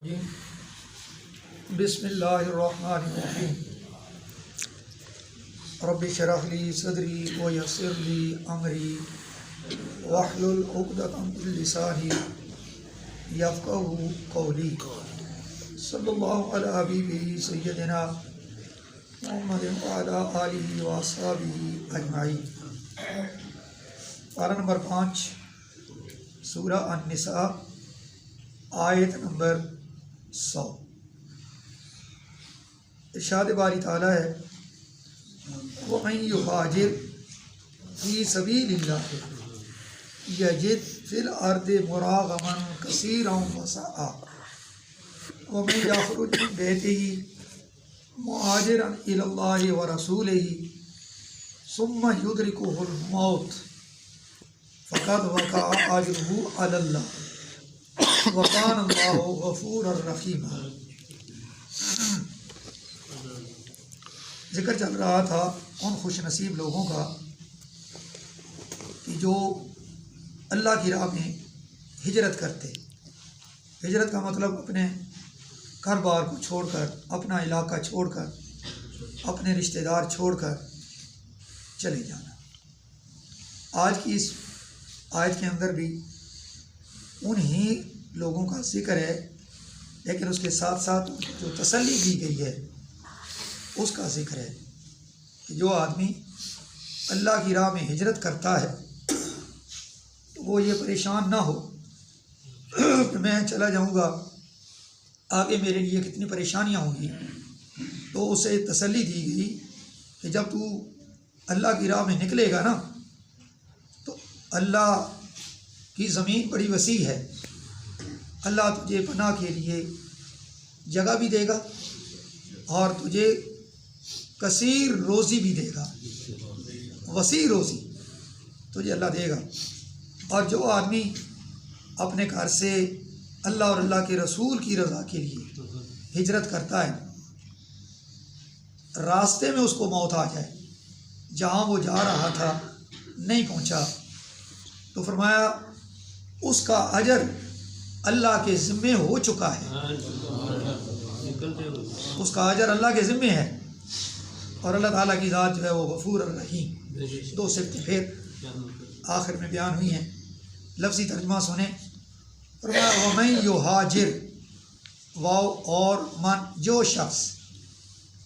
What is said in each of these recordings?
بسم اللہ الرحمن الرحیم رب اشرح لی صدری ویسر لی امری واحلل عقدۃ من لسانی یفقہوا قولی صلی اللہ علی حبیبہ سیدنا محمد وعلی آلہ واصحابہ اجمعین۔ پارہ نمبر 5 سورہ النساء آیت نمبر 100۔ ارشاد باری تعالیٰ ہے وَمَن يُهَاجِرْ فِي سَبِيلِ اللَّهِ يَجِدْ فِي الْأَرْضِ مُرَاغَمًا كَثِيرًا وَسَعًا وَمَن يَخْرُجْ مِن بَيْتِهِ مُهَاجِرًا إِلَى اللَّهِ وَرَسُولِهِ ثُمَّ يُدْرِكُهُ الْمَوْتُ فَقَدْ وَقَعَ أَجْرُهُ عَلَى اللَّهِ وَكَانَ اللَّهُ غَفُورًا رَحِيمًا۔ ذکر چل رہا تھا ان خوش نصیب لوگوں کا کہ جو اللہ کی راہ میں ہجرت کرتے۔ ہجرت کا مطلب اپنے گھر بار کو چھوڑ کر، اپنا علاقہ چھوڑ کر، اپنے رشتہ دار چھوڑ کر چلے جانا۔ آج کی اس آیت کے اندر بھی انہی لوگوں کا ذکر ہے، لیکن اس کے ساتھ ساتھ جو تسلی دی گئی ہے اس کا ذکر ہے کہ جو آدمی اللہ کی راہ میں ہجرت کرتا ہے تو وہ یہ پریشان نہ ہو کہ میں چلا جاؤں گا آگے میرے لیے کتنی پریشانیاں ہوں گی۔ تو اسے تسلی دی گئی کہ جب تو اللہ کی راہ میں نکلے گا نا تو اللہ کی زمین بڑی وسیع ہے، اللہ تجھے پناہ کے لیے جگہ بھی دے گا اور تجھے کثیر روزی بھی دے گا، وسیع روزی تجھے اللہ دے گا۔ اور جو آدمی اپنے گھر سے اللہ اور اللہ کے رسول کی رضا کے لیے ہجرت کرتا ہے، راستے میں اس کو موت آ جائے، جہاں وہ جا رہا تھا نہیں پہنچا، تو فرمایا اس کا اجر اللہ کے ذمے ہو چکا ہے، اس کا اجر اللہ کے ذمے ہے۔ اور اللہ تعالیٰ کی ذات جو ہے وہ غفور الرحیم۔ دو صفتیں پھر آخر میں بیان ہوئی ہیں، لفظی ترجمہ سنیں۔ فرمایا وَمَن يُهَاجِرْ، واو اور من، جو شخص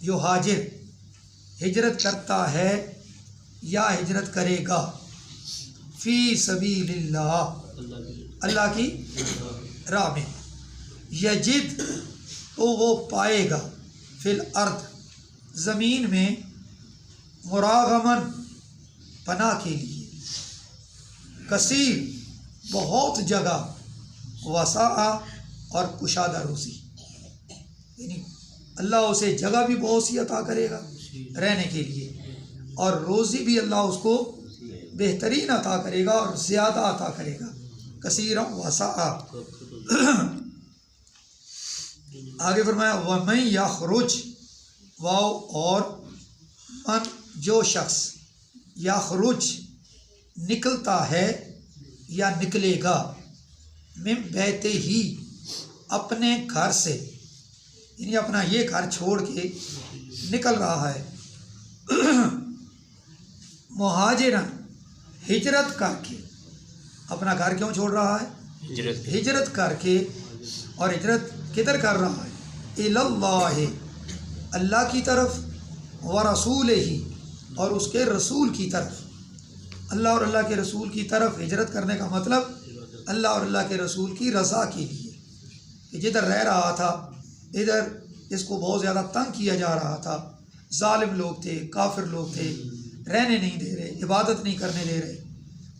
یہاجر ہجرت کرتا ہے یا ہجرت کرے گا، فی سبیل اللہ، اللہ کی راہ میں، یجد تو وہ پائے گا، فی الارض زمین میں، مراغمن پناہ کے لیے، کثیر بہت جگہ، وسعہ اور کشادہ روزی، یعنی اللہ اسے جگہ بھی بہت سی عطا کرے گا رہنے کے لیے، اور روزی بھی اللہ اس کو بہترین عطا کرے گا اور زیادہ عطا کرے گا، کثیرا وسعہ۔ آگے فرمایا وَمَن یخرج، واو اور من، جو شخص یخرج نکلتا ہے یا نکلے گا، من بیتے ہی اپنے گھر سے، یعنی اپنا یہ گھر چھوڑ کے نکل رہا ہے، مہاجرن ہجرت کر کے، اپنا گھر کیوں چھوڑ رہا ہے؟ ہجرت کر کے، اور ہجرت کدھر کر رہا ہے؟ الاللہ، اللہ کی طرف، ورسولہ، اور اس کے رسول کی طرف۔ اللہ اور اللہ کے رسول کی طرف ہجرت کرنے کا مطلب اللہ اور اللہ کے رسول کی رضا کے لیے، کہ جدھر رہ رہا تھا ادھر اس کو بہت زیادہ تنگ کیا جا رہا تھا، ظالم لوگ تھے، کافر لوگ تھے، رہنے نہیں دے رہے، عبادت نہیں کرنے دے رہے،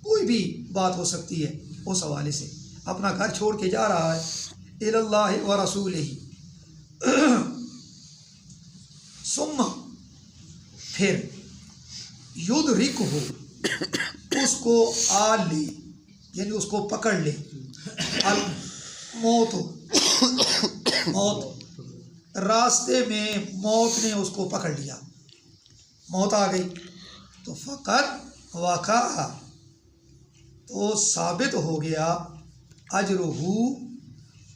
کوئی بھی بات ہو سکتی ہے، اس حوالے سے اپنا گھر چھوڑ کے جا رہا ہے، اللہ و رسولہ، ثم پھر، یدرکہ اس کو آ لے، یعنی اس کو پکڑ لے، الموت، موت، راستے میں موت نے اس کو پکڑ لیا، موت آ گئی، تو فقط وقع، تو ثابت ہو گیا، اجرہ،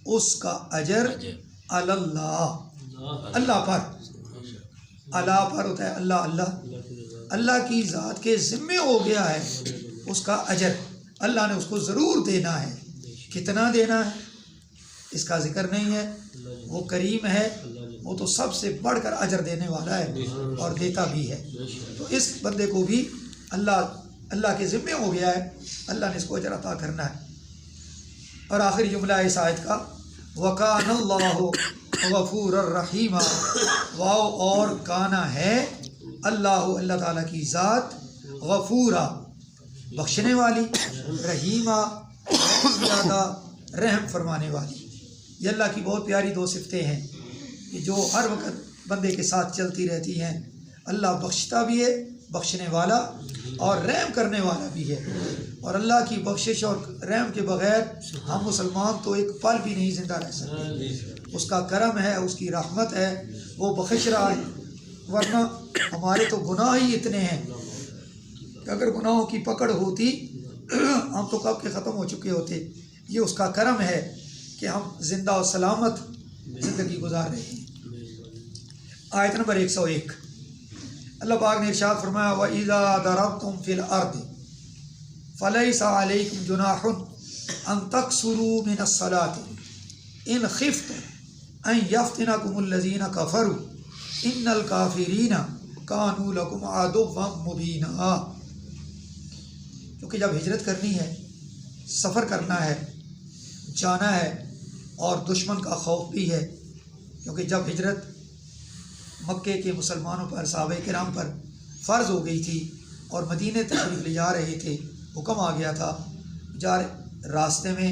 اس کا اجر اللہ، اللہ پر، اللہ پر ہوتا ہے اللہ، اللہ اللہ کی ذات کے ذمے ہو گیا ہے اس کا اجر، اللہ نے اس کو ضرور دینا ہے۔ کتنا دینا ہے اس کا ذکر نہیں ہے، وہ کریم ہے، وہ تو سب سے بڑھ کر اجر دینے والا ہے اور دیتا بھی ہے۔ تو اس بندے کو بھی اللہ کے ذمے ہو گیا ہے، اللہ نے اس کو اجر عطا کرنا ہے۔ اور آخری جملہ ہے اس آیت کا، وَكَانَ اللَّهُ غَفُورًا رَحِيمًا، واو اور کانا ہے اللہ تعالیٰ کی ذات، غفورا بخشنے والی، رحیمہ زیادہ رحم فرمانے والی۔ یہ اللہ کی بہت پیاری دو صفتیں ہیں کہ جو ہر وقت بندے کے ساتھ چلتی رہتی ہیں۔ اللہ بخشتا بھی ہے، بخشنے والا، اور رحم کرنے والا بھی ہے۔ اور اللہ کی بخشش اور رحم کے بغیر ہم مسلمان تو ایک پل بھی نہیں زندہ رہ سکتے۔ اس کا کرم ہے، اس کی رحمت ہے، وہ بخش رہا ہے، ورنہ ہمارے تو گناہ ہی اتنے ہیں کہ اگر گناہوں کی پکڑ ہوتی ہم تو کب کے ختم ہو چکے ہوتے۔ یہ اس کا کرم ہے کہ ہم زندہ و سلامت زندگی گزار رہے ہیں۔ آیت نمبر 101، اللہ پاک نے ارشاد فرمایا، وَإِذَا ضَرَبْتُمْ فِي الْأَرْضِ فَلَيْسَ عَلَيْكُمْ جُنَاحٌ أَن تَقْصُرُوا مِنَ الصَّلَاةِ إِنْ خِفْتُمْ أَن يَفْتِنَكُمُ الَّذِينَ كَفَرُوا إِنَّ الْكَافِرِينَ كَانُوا لَكُمْ عَدُوًّا مُبِينًا۔ کیونکہ جب ہجرت کرنی ہے، سفر کرنا ہے، جانا ہے، اور دشمن کا خوف بھی ہے، کیونکہ جب ہجرت مکے کے مسلمانوں پر، صحابہ کرام پر فرض ہو گئی تھی اور مدینے تشریف لے جا رہے تھے، حکم آ گیا تھا، راستے میں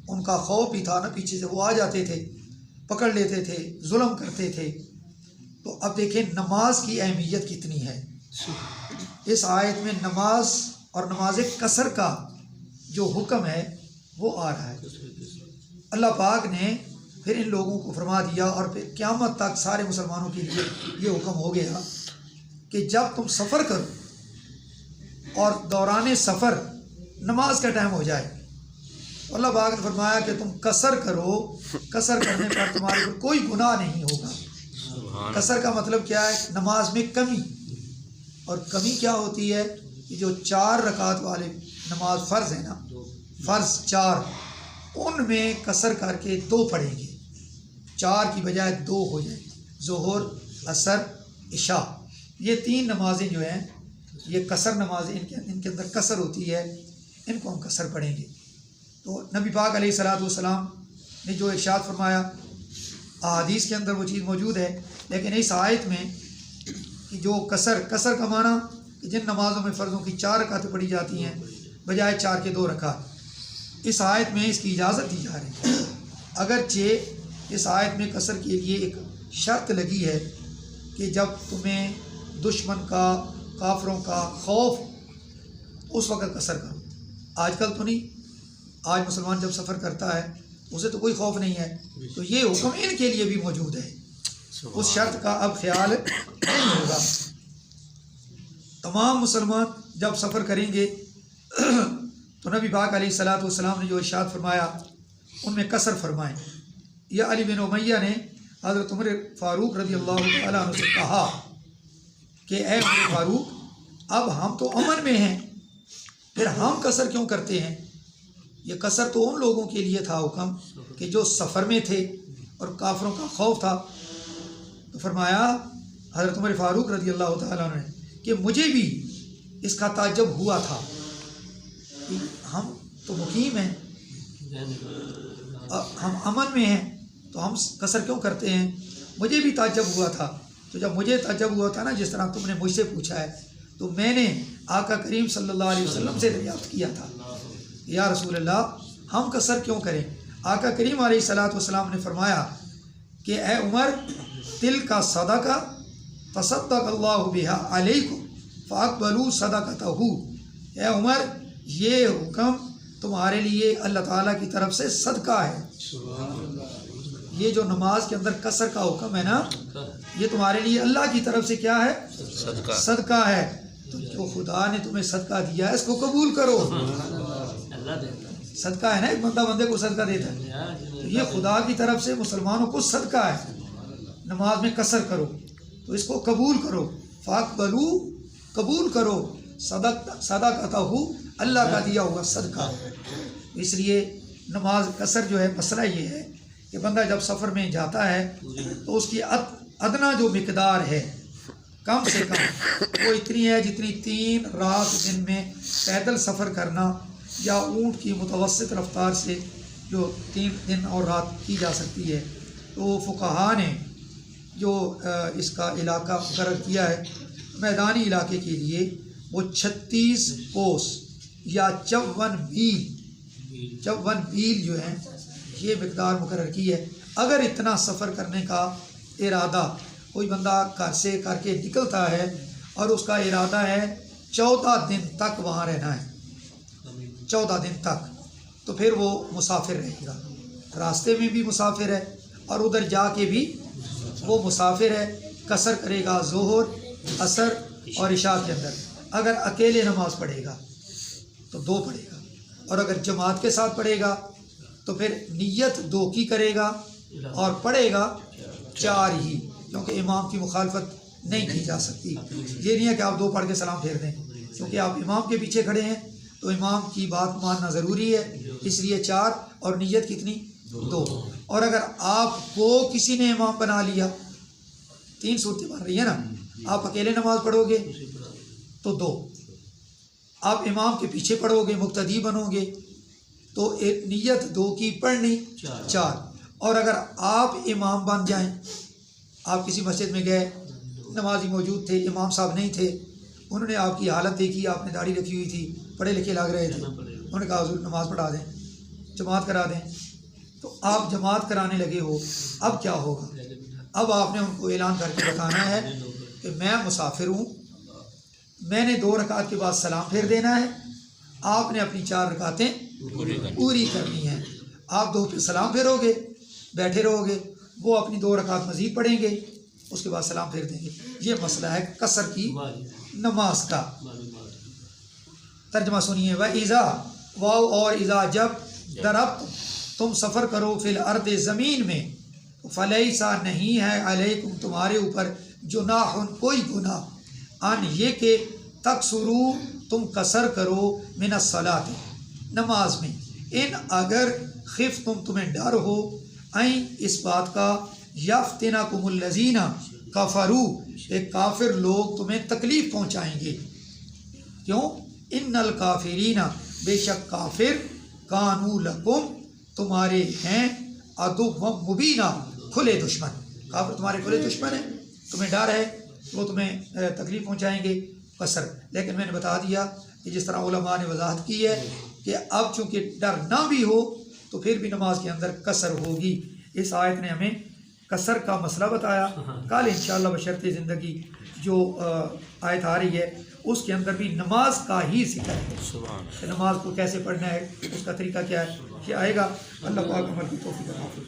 ان کا خوف بھی تھا نا، پیچھے سے وہ آ جاتے تھے، پکڑ لیتے تھے، ظلم کرتے تھے۔ تو اب دیکھیں نماز کی اہمیت کتنی ہے۔ اس آیت میں نماز اور نماز قصر کا جو حکم ہے وہ آ رہا ہے۔ اللہ پاک نے پھر ان لوگوں کو فرما دیا، اور پھر قیامت تک سارے مسلمانوں کے لیے یہ حکم ہو گیا کہ جب تم سفر کرو اور دوران سفر نماز کا ٹائم ہو جائے، تو اللہ پاک نے فرمایا کہ تم قصر کرو، قصر کرنے پر تمہارے پر کوئی گناہ نہیں ہوگا۔ قصر کا مطلب کیا ہے؟ نماز میں کمی۔ اور کمی کیا ہوتی ہے؟ کہ جو 4 رکعت والے نماز فرض ہے نا، فرض 4، ان میں قصر کر کے 2 پڑھیں گے، 4 کی بجائے 2 ہو جائیں گے۔ ظہر، عصر، عشاء، یہ 3 نمازیں جو ہیں یہ قصر نمازیں، ان کے اندر قصر ہوتی ہے، ان کو ہم قصر پڑھیں گے۔ تو نبی پاک علیہ الصلوۃ والسلام نے جو ارشاد فرمایا، احادیث کے اندر وہ چیز موجود ہے، لیکن اس آیت میں کہ جو قصر کا معنی کہ جن نمازوں میں فرضوں کی 4 رکعتیں پڑھی جاتی ہیں بجائے 4 کے 2 رکعت، اس آیت میں اس کی اجازت دی جا رہی ہے۔ اگرچہ اس آیت میں قصر کے لیے ایک شرط لگی ہے کہ جب تمہیں دشمن کا، کافروں کا خوف، اس وقت قصر کرو۔ آج کل تو نہیں، آج مسلمان جب سفر کرتا ہے اسے تو کوئی خوف نہیں ہے، تو یہ حکم ان کے لیے بھی موجود ہے، اس شرط کا اب خیال نہیں ہوگا۔ تمام مسلمان جب سفر کریں گے تو نبی پاک علیہ الصلوۃ والسلام نے جو ارشاد فرمایا ان میں قصر فرمائیں۔ یہ علی بن امیہ نے حضرت عمر فاروق رضی اللہ تعالیٰ عنہ سے کہا کہ اے عمر فاروق، اب ہم تو امن میں ہیں، پھر ہم قصر کیوں کرتے ہیں؟ یہ قصر تو ان لوگوں کے لیے تھا حکم کہ جو سفر میں تھے اور کافروں کا خوف تھا۔ تو فرمایا حضرت عمر فاروق رضی اللہ تعالیٰ عنہ نے کہ مجھے بھی اس کا تعجب ہوا تھا کہ ہم تو مقیم ہیں، ہم امن میں ہیں، تو ہم قصر کیوں کرتے ہیں؟ مجھے بھی تعجب ہوا تھا۔ تو جب مجھے تعجب ہوا تھا نا، جس طرح تم نے مجھ سے پوچھا ہے، تو میں نے آقا کریم صلی اللہ علیہ وسلم سے دریافت کیا تھا، یا رسول اللہ ہم قصر کیوں کریں؟ آقا کریم علیہ الصلوۃ والسلام نے فرمایا کہ اے عمر، تل کا صدقہ تصدق اللہ بها علیکم فاقبلوا صدقتہ۔ اے عمر، یہ حکم تمہارے لیے اللہ تعالیٰ کی طرف سے صدقہ ہے۔ یہ جو نماز کے اندر قصر کا حکم ہے نا، یہ تمہارے لیے اللہ کی طرف سے کیا ہے؟ صدقہ ہے۔ تو جو خدا نے تمہیں صدقہ دیا ہے اس کو قبول کرو۔ صدقہ ہے نا، ایک بندہ بندے کو صدقہ دیتا ہے، تو یہ خدا کی طرف سے مسلمانوں کو صدقہ ہے، نماز میں قصر کرو تو اس کو قبول کرو، فاقبلوا، قبول کرو، صدقتہ، اللہ کا دیا ہوا صدقہ۔ اس لیے نماز قصر جو ہے، مسئلہ یہ ہے کہ بندہ جب سفر میں جاتا ہے تو اس کی ادنا جو مقدار ہے کم سے کم وہ اتنی ہے جتنی 3 رات دن میں پیدل سفر کرنا یا اونٹ کی متوسط رفتار سے جو 3 دن اور رات کی جا سکتی ہے۔ تو فقہا نے جو اس کا علاقہ مقرر کیا ہے میدانی علاقے کے لیے، وہ 36 کوس یا 54 میل جو ہیں یہ مقدار مقرر کی ہے۔ اگر اتنا سفر کرنے کا ارادہ کوئی بندہ گھر سے کر کے نکلتا ہے اور اس کا ارادہ ہے 14 دن تک وہاں رہنا ہے، 14 دن تک، تو پھر وہ مسافر رہے گا، راستے میں بھی مسافر ہے اور ادھر جا کے بھی وہ مسافر ہے، قصر کرے گا ظہر، عصر اور عشاء کے اندر۔ اگر اکیلے نماز پڑھے گا تو 2 پڑھے گا، اور اگر جماعت کے ساتھ پڑھے گا تو پھر نیت 2 کی کرے گا اور پڑھے گا 4 ہی، کیونکہ امام کی مخالفت نہیں کی جا سکتی۔ یہ نہیں ہے کہ آپ 2 پڑھ کے سلام پھیر دیں، کیونکہ آپ امام کے پیچھے کھڑے ہیں تو امام کی بات ماننا ضروری ہے، اس لیے 4 اور نیت کتنی 2۔ اور اگر آپ کو کسی نے امام بنا لیا، 3 صورتیں بن رہی ہیں نا، آپ اکیلے نماز پڑھو گے تو 2، آپ امام کے پیچھے پڑھو گے، مقتدی بنو گے تو نیت 2 کی پڑھنی 4۔ اور اگر آپ امام بن جائیں، آپ کسی مسجد میں گئے، نمازی موجود تھے، امام صاحب نہیں تھے، انہوں نے آپ کی حالت دیکھی، آپ نے داڑھی رکھی ہوئی تھی، پڑھے لکھے لگ رہے تھے، انہوں نے کہا حضور نماز پڑھا دیں، جماعت کرا دیں، تو آپ جماعت کرانے لگے ہو، اب کیا ہوگا؟ اب آپ نے ان کو اعلان کر کے بتانا ہے کہ میں مسافر ہوں، میں نے 2 رکعت کے بعد سلام پھیر دینا ہے، آپ نے اپنی 4 رکعتیں پوری کرنی ہیں۔ آپ 2 پہ سلام پھیرو گے، بیٹھے رہو گے، وہ اپنی 2 رکعت مزید پڑھیں گے، اس کے بعد سلام پھیر دیں گے۔ یہ مسئلہ ہے قصر کی نماز کا۔ ترجمہ سنیے، وَإِذَا، واو اور اذا، جب درب تم سفر کرو، فی الارض زمین میں، فلیسا نہیں ہے، علیکم تمہارے اوپر، جناح کوئی گناہ، ان یہ کہ تقصروا تم قصر کرو، من الصلاۃ نماز میں، ان اگر خفتم تمہیں ڈر ہو، این اس بات کا، یفتنکم الذین کفروا ایک کافر لوگ تمہیں تکلیف پہنچائیں گے۔ کیوں؟ ان الکافرین بے شک کافر، کانوا لکم تمہارے ہیں، عدو مبینہ کھلے دشمن، کافر تمہارے کھلے دشمن ہیں، تمہیں ڈر ہے وہ تمہیں تکلیف پہنچائیں گے، قصر۔ لیکن میں نے بتا دیا کہ جس طرح علماء نے وضاحت کی ہے کہ اب چونکہ ڈر نہ بھی ہو تو پھر بھی نماز کے اندر قصر ہوگی۔ اس آیت نے ہمیں قصر کا مسئلہ بتایا۔ کل انشاءاللہ بشرط زندگی جو آیت آ رہی ہے اس کے اندر بھی نماز کا ہی ذکر ہے کہ نماز کو کیسے پڑھنا ہے، اس کا طریقہ کیا ہے، یہ آئے گا۔ اللہ پاک عمل کی توفیق عطا فرمائے۔